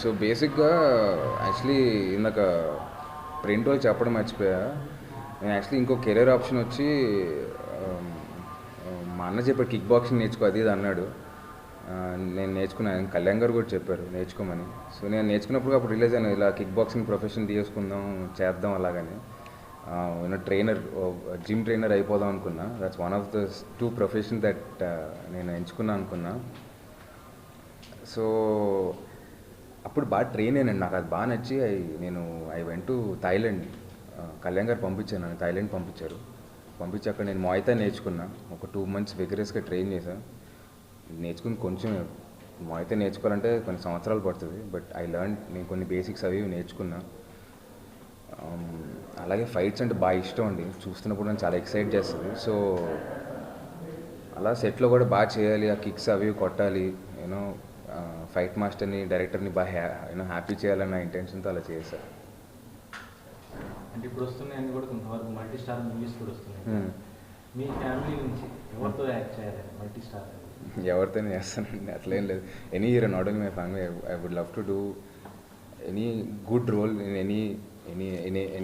So బేసిక్గా actually ఇందాక print వాళ్ళు చెప్పడం మర్చిపోయా. నేను యాక్చువల్లీ ఇంకో కెరీర్ ఆప్షన్ వచ్చి మా అన్న చెప్పాడు కిక్ బాక్సింగ్ నేర్చుకో అది ఇది అన్నాడు. నేను నేర్చుకున్నాను, కళ్యాణ్ గారు కూడా చెప్పారు నేర్చుకోమని. సో నేను నేర్చుకున్నప్పుడు అప్పుడు రిలీజ్ అయినా ఇలా కిక్ బాక్సింగ్ ప్రొఫెషన్ తీసుకుందాం చేద్దాం అలాగని. ట్రైనర్, జిమ్ ట్రైనర్ అయిపోదాం అనుకున్నా. That's one of the 2 profession that నేను ఎంచుకున్నా అనుకున్నా. సో అప్పుడు బాగా ట్రైన్ అయినండి, నాకు అది బాగా నచ్చి I went to Thailand. Kalyan గారు పంపించాను, నన్ను థాయిలాండ్ పంపించారు. పంపించి అక్కడ నేను ముయ్ థాయ్ నేర్చుకున్నా. ఒక 2 months విగరస్గా ట్రైన్ చేశాను. నేర్చుకుని కొంచెం ముయ్ థాయ్ నేర్చుకోవాలంటే కొన్ని సంవత్సరాలు పడుతుంది. బట్ నేను కొన్ని బేసిక్స్ అవి నేర్చుకున్నా. అలాగే ఫైట్స్ అంటే బాగా ఇష్టం అండి, చూస్తున్నప్పుడు నన్ను చాలా ఎక్సైట్ చేస్తుంది. సో అలా సెట్లో కూడా బాగా చేయాలి, ఆ కిక్స్ అవి కొట్టాలి, ఫైట్ మాస్టర్ని డైరెక్టర్ని బాగా హ్యాపీ చేయాలన్న ఇంటెన్షన్తో అలా చేశారు. అంటే ఇప్పుడు వస్తున్నాయని కూడా కొంతవరకు మల్టీ స్టార్ మూవీస్ కూడా వస్తున్నాయి. మీ ఫ్యామిలీ నుంచి ఎవరితో యాక్ట్ చేయాలి మల్టీ స్టార్? ఎవరితోనే చేస్తానండి, అట్లేం లేదు. Any hero, not only my family, I would love to do any good role in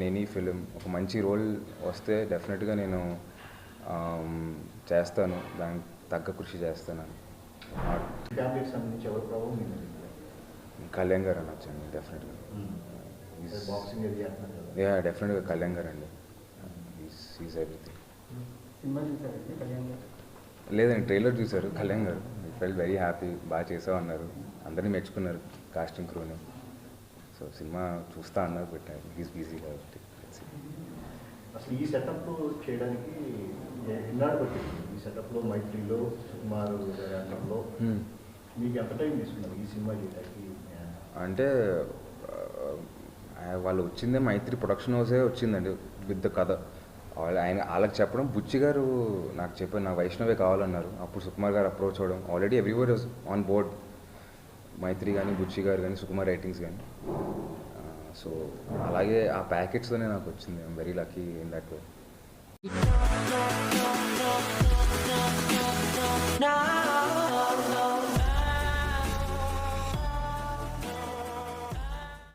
any film. ఒక మంచి రోల్ వస్తే డెఫినెట్గా నేను చేస్తాను, దానికి తగ్గ కృషి చేస్తాను. కళ్యాణ్ గారు అనొచ్చండి డెఫినెట్గా. డెఫినెట్గా కళ్యాణ్ గారు అండి, ఈజ్ ఎవ్రీథింగ్. లేదండి, ట్రైలర్ చూశారు కళ్యాణ్ గారు, ఐ ఫెల్ట్ వెరీ హ్యాపీ. బాగా చేసావు అన్నారు, అందరినీ మెచ్చుకున్నారు కాస్టింగ్ క్రూని. సో సినిమా చూస్తా అన్నారు, పెట్టారు. ఈజ్ బిజీ కాబట్టి. అసలు ఈ సెటప్ చేయడానికి ఎన్నాడు పట్టింది? ఈ సెటప్లో మైత్రిలో సుకుమార్ గారిలో మీకు ఎంత టైం తీసుకున్నారు ఈ సినిమా చేయడానికి? అంటే వాళ్ళు వచ్చిందే మైత్రి ప్రొడక్షన్ హౌసే వచ్చిందండి విత్ ద కథ. వాళ్ళకి చెప్పడం, బుచ్చి గారు నాకు చెప్పారు నాకు వైష్ణవే కావాలన్నారు. అప్పుడు సుకుమార్ గారు అప్రోచ్ అవ్వడం, already everyone was on board. Mythri కానీ, బుచ్చి గారు కానీ, సుకుమార్ రైటింగ్స్ కానీ. సో అలాగే ఆ ప్యాకెట్స్తోనే నాకు వచ్చింది. I'm very lucky in that way.